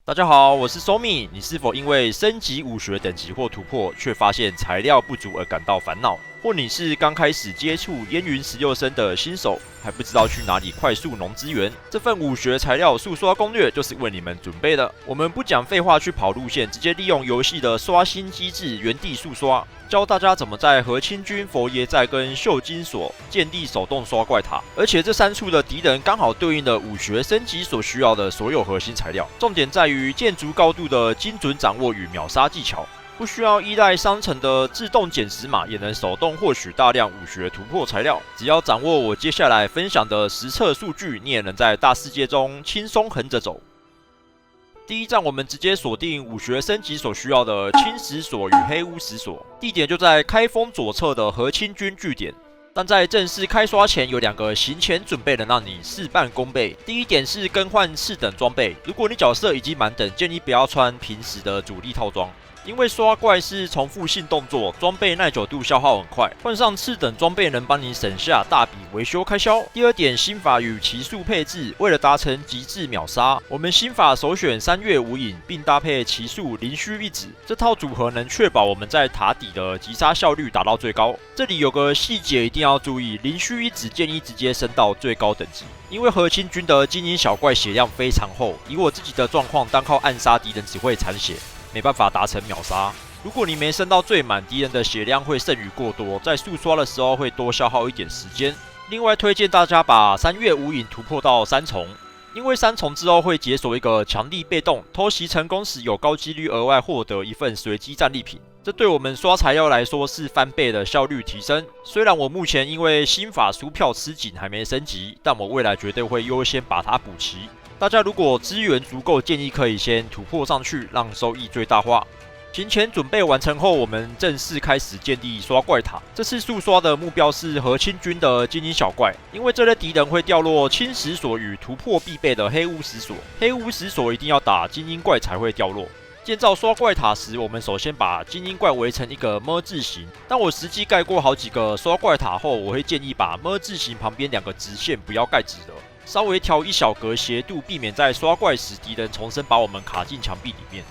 大家好，我是 Somi。你是否因为升级武学等级或突破，却发现材料不足而感到烦恼？或你是刚开始接触烟云16声的新手，还不知道去哪里快速农资源？这份武学材料速刷攻略就是为你们准备的。我们不讲废话去跑路线，直接利用游戏的刷新机制原地速刷，教大家怎么在和亲军、佛爷寨跟秀金所建立手动刷怪塔。而且这3处的敌人刚好对应了武学升级所需要的所有核心材料，重点在于建筑高度的精准掌握与秒杀技巧。不需要依赖商城的自动捡石码，也能手动获取大量武学突破材料。只要掌握我接下来分享的实测数据，你也能在大世界中轻松横着走。第一站，我们直接锁定武学升级所需要的青石所与黑巫石所，地点就在开封左侧的和亲军据点。但在正式开刷前，有2个行前准备能让你事半功倍。第一点是更换次等装备，如果你角色已经满等，建议不要穿平时的主力套装。因为刷怪是重复性动作，装备耐久度消耗很快，换上次等装备能帮你省下大笔维修开销。第二点，心法与骑术配置，为了达成极致秒杀，我们心法首选3月无影，并搭配骑术灵虚一指，这套组合能确保我们在塔底的击杀效率达到最高。这里有个细节一定要注意，灵虚一指建议直接升到最高等级，因为和亲军的精英小怪血量非常厚，以我自己的状况，单靠暗杀敌人只会残血。没办法达成秒杀。如果你没升到最满，敌人的血量会剩余过多，在速刷的时候会多消耗一点时间。另外推荐大家把3月无影突破到3重，因为3重之后会解锁一个强力被动，偷袭成功时有高几率额外获得一份随机战利品。这对我们刷材料来说是翻倍的效率提升。虽然我目前因为新法书票吃紧还没升级，但我未来绝对会优先把它补齐。大家如果资源足够，建议可以先突破上去，让收益最大化。行前准备完成后，我们正式开始建立刷怪塔。这次速刷的目标是和亲军的精英小怪，因为这类敌人会掉落青石所与突破必备的黑巫石所。黑巫石所一定要打精英怪才会掉落。建造刷怪塔时，我们首先把精英怪围成一个么字形。当我实际盖过好几个刷怪塔后，我会建议把么字形旁边2个直线不要盖直的。稍微调一小格斜度，避免在刷怪时敌人重新把我们卡进墙壁里面。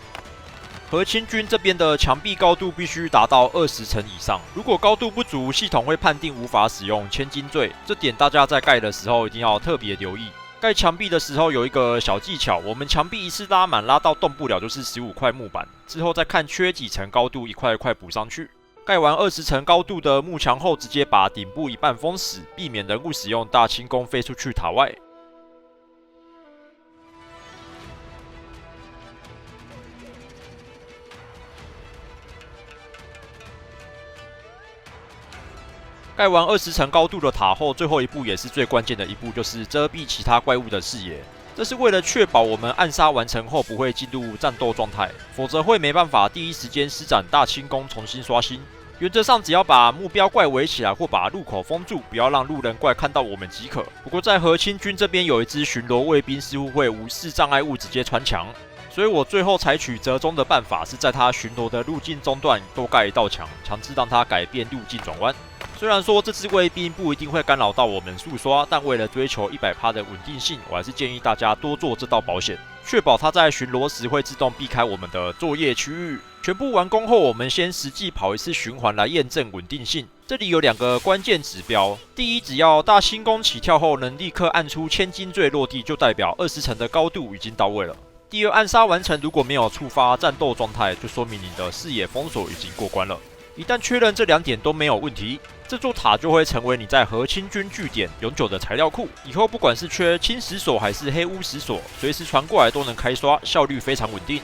和亲军这边的墙壁高度必须达到20层以上，如果高度不足，系统会判定无法使用千金坠。这点大家在盖的时候一定要特别留意。盖墙壁的时候有一个小技巧，我们墙壁一次拉满，拉到动不了就是15块木板，之后再看缺几层高度，一块一块补上去。盖完20层高度的幕墙后，直接把顶部一半封死，避免人物使用大轻功飞出去塔外。盖完20层高度的塔后，最后一步也是最关键的一步，就是遮蔽其他怪物的视野。这是为了确保我们暗杀完成后不会进入战斗状态，否则会没办法第一时间施展大轻功重新刷新。原则上只要把目标怪围起来或把入口封住，不要让路人怪看到我们即可。不过在和亲军这边有一支巡逻卫兵似乎会无视障碍物直接穿墙，所以我最后采取折中的办法，是在他巡逻的路径中段多盖一道墙，强制让他改变路径转弯。虽然说这支卫兵不一定会干扰到我们速刷，但为了追求100%的稳定性，我还是建议大家多做这道保险，确保它在巡逻时会自动避开我们的作业区域。全部完工后，我们先实际跑一次循环来验证稳定性。这里有2个关键指标：第一，只要大轻功起跳后能立刻按出千金坠落地，就代表20层的高度已经到位了。第二，暗杀完成如果没有触发战斗状态，就说明你的视野封锁已经过关了。一旦确认这2点都没有问题，这座塔就会成为你在和亲军据点永久的材料库。以后不管是缺青石所还是黑巫石所，随时传过来都能开刷，效率非常稳定。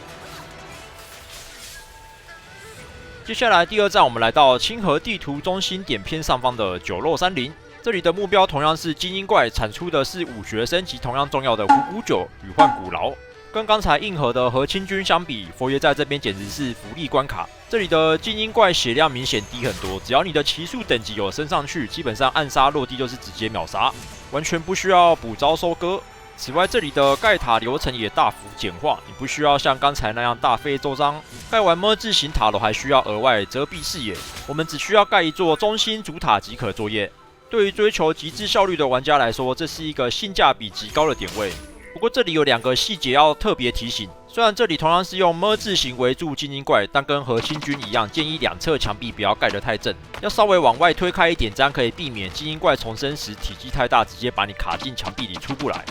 接下来第2站，我们来到清河地图中心点偏上方的酒肉山林。这里的目标同样是精英怪，产出的是武学升级同样重要的虎骨酒与幻骨牢。跟刚才硬核的和亲军相比，佛爷在这边简直是福利关卡。这里的精英怪血量明显低很多，只要你的骑术等级有升上去，基本上暗杀落地就是直接秒杀，完全不需要补招收割。此外，这里的盖塔流程也大幅简化，你不需要像刚才那样大费周章。盖完么字形塔楼还需要额外遮蔽视野，我们只需要盖一座中心主塔即可作业。对于追求极致效率的玩家来说，这是一个性价比极高的点位。不过这里有2个细节要特别提醒，虽然这里同样是用 M 字形围住精英怪，但跟核心军一样，建议两侧墙壁不要盖得太正，要稍微往外推开一点，这样可以避免精英怪重生时体积太大，直接把你卡进墙壁里出不来。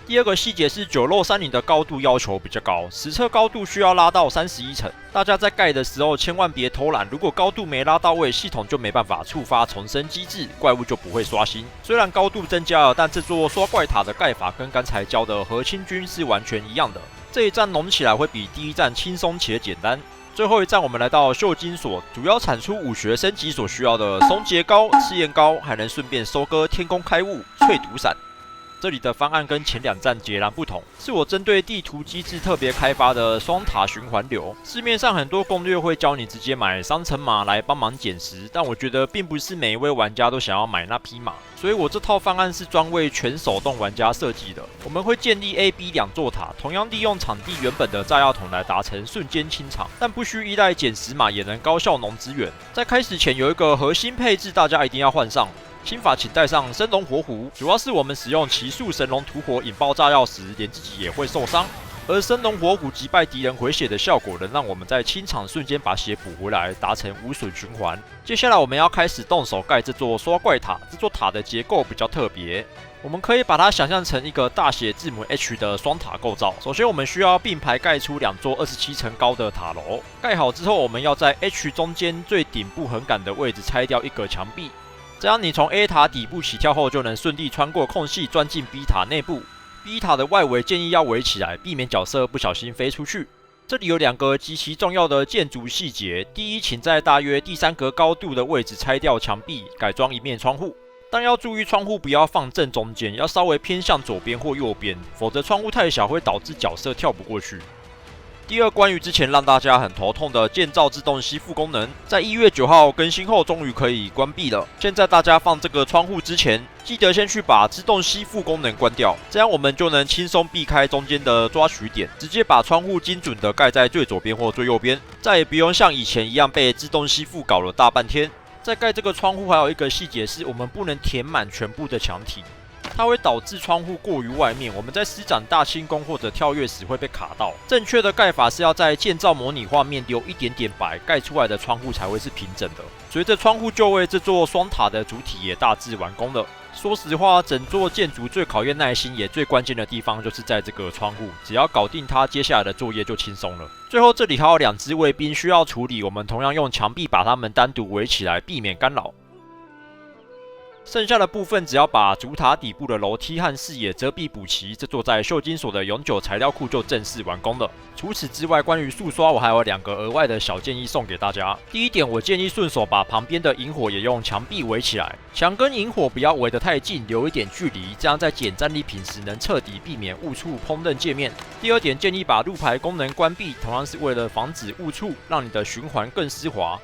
第二个细节是酒肉山林的高度要求比较高，实测高度需要拉到31层。大家在盖的时候千万别偷懒，如果高度没拉到位，系统就没办法触发重生机制，怪物就不会刷新。虽然高度增加了，但这座刷怪塔的盖法跟刚才教的核心军是完全一样的。这一站弄起来会比第一站轻松且简单。最后一站我们来到锈金所，主要产出武学升级所需要的松节膏、赤焰膏，还能顺便收割天空开雾、淬毒伞。这里的方案跟前2站截然不同，是我针对地图机制特别开发的双塔循环流。市面上很多攻略会教你直接买商城马来帮忙捡石，但我觉得并不是每一位玩家都想要买那匹马，所以我这套方案是专为全手动玩家设计的。我们会建立 A、B 2座塔，同样利用场地原本的炸药桶来达成瞬间清场，但不需依赖捡石马也能高效农资源。在开始前有一个核心配置，大家一定要换上。新法请带上生龙活虎，主要是我们使用奇术神龙吐火引爆炸药时，连自己也会受伤。而生龙活虎击败敌人回血的效果，能让我们在清场瞬间把血补回来，达成无损循环。接下来我们要开始动手盖这座刷怪塔，这座塔的结构比较特别。我们可以把它想象成一个大写字母 H 的双塔构造。首先，我们需要并排盖出2座27层高的塔楼。盖好之后，我们要在 H 中间最顶部横杆的位置拆掉一格墙壁。这样你从 A 塔底部起跳后，就能顺利穿过空隙钻进 B 塔内部。B 塔的外围建议要围起来，避免角色不小心飞出去。这里有2个极其重要的建筑细节。第一，请在大约第3格高度的位置拆掉墙壁，改装一面窗户。但要注意窗户不要放正中间，要稍微偏向左边或右边，否则窗户太小会导致角色跳不过去。第二，关于之前让大家很头痛的建造自动吸附功能，在1月9号更新后终于可以关闭了。现在大家放这个窗户之前，记得先去把自动吸附功能关掉，这样我们就能轻松避开中间的抓取点，直接把窗户精准的盖在最左边或最右边，再也不用像以前一样被自动吸附搞了大半天。在盖这个窗户还有一个细节是，我们不能填满全部的墙体。它会导致窗户过于外面，我们在施展大轻功或者跳跃时会被卡到。正确的盖法是要在建造模拟画面留一点点白，盖出来的窗户才会是平整的。随着窗户就位，这座双塔的主体也大致完工了。说实话，整座建筑最考验耐心也最关键的地方就是在这个窗户，只要搞定它，接下来的作业就轻松了。最后这里还有2只卫兵需要处理，我们同样用墙壁把它们单独围起来，避免干扰。剩下的部分只要把主塔底部的楼梯和视野遮蔽补齐，这座在锈金所的永久材料库就正式完工了。除此之外，关于速刷我还有2个额外的小建议送给大家。第一点，我建议顺手把旁边的萤火也用墙壁围起来，墙跟萤火不要围得太近，留一点距离，这样在捡战利品时能彻底避免误触烹饪界面。第二点，建议把路牌功能关闭，同样是为了防止误触，让你的循环更丝滑。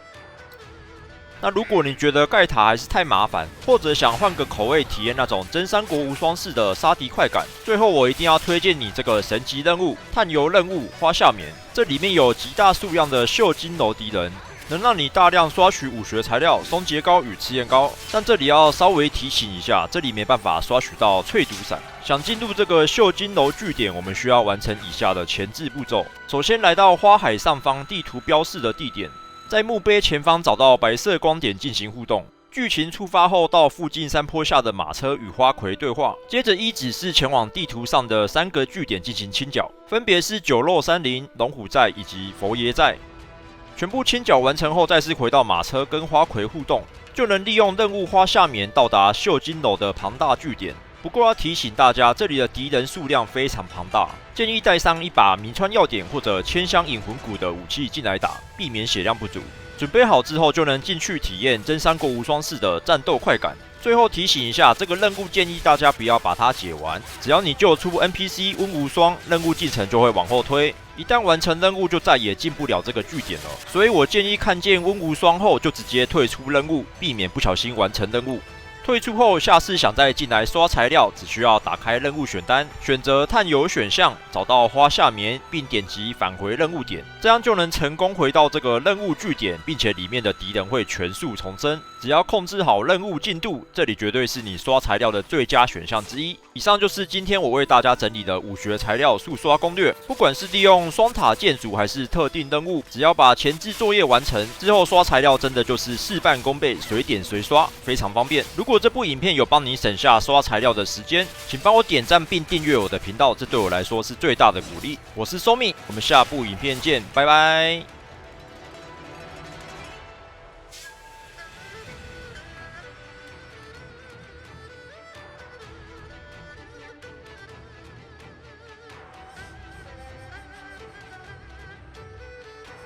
那如果你觉得盖塔还是太麻烦，或者想换个口味体验那种真三国无双式的杀敌快感，最后我一定要推荐你这个神级任务——探油任务花下眠。这里面有极大数量的锈金楼敌人，能让你大量刷取武学材料、松节膏与赤焰膏。但这里要稍微提醒一下，这里没办法刷取到淬毒伞。想进入这个锈金楼据点，我们需要完成以下的前置步骤。首先来到花海上方地图标示的地点。在墓碑前方找到白色光点进行互动。剧情触发后，到附近山坡下的马车与花魁对话。接着依指示前往地图上的3个据点进行清剿，分别是酒肉山林、龙虎寨以及佛爷寨。全部清剿完成后，再次回到马车跟花魁互动，就能利用任务花下眠到达锈金楼的庞大据点。不过要提醒大家，这里的敌人数量非常庞大，建议带上一把名川要点或者千香引魂骨的武器进来打，避免血量不足。准备好之后，就能进去体验真三国无双式的战斗快感。最后提醒一下，这个任务建议大家不要把它解完，只要你救出 NPC 温无双，任务进程就会往后推。一旦完成任务，就再也进不了这个据点了。所以我建议看见温无双后就直接退出任务，避免不小心完成任务。退出后，下次想再进来刷材料，只需要打开任务选单，选择探油选项，找到花下棉，并点击返回任务点，这样就能成功回到这个任务据点，并且里面的敌人会全数重生。只要控制好任务进度，这里绝对是你刷材料的最佳选项之一。以上就是今天我为大家整理的武学材料速刷攻略，不管是利用双塔建筑还是特定任务，只要把前置作业完成之后，刷材料真的就是事半功倍，随点随刷，非常方便。如果这部影片有帮你省下刷材料的时间，请帮我点赞并订阅我的频道，这对我来说是最大的鼓励。我是 Somi，我们下部影片见，拜拜。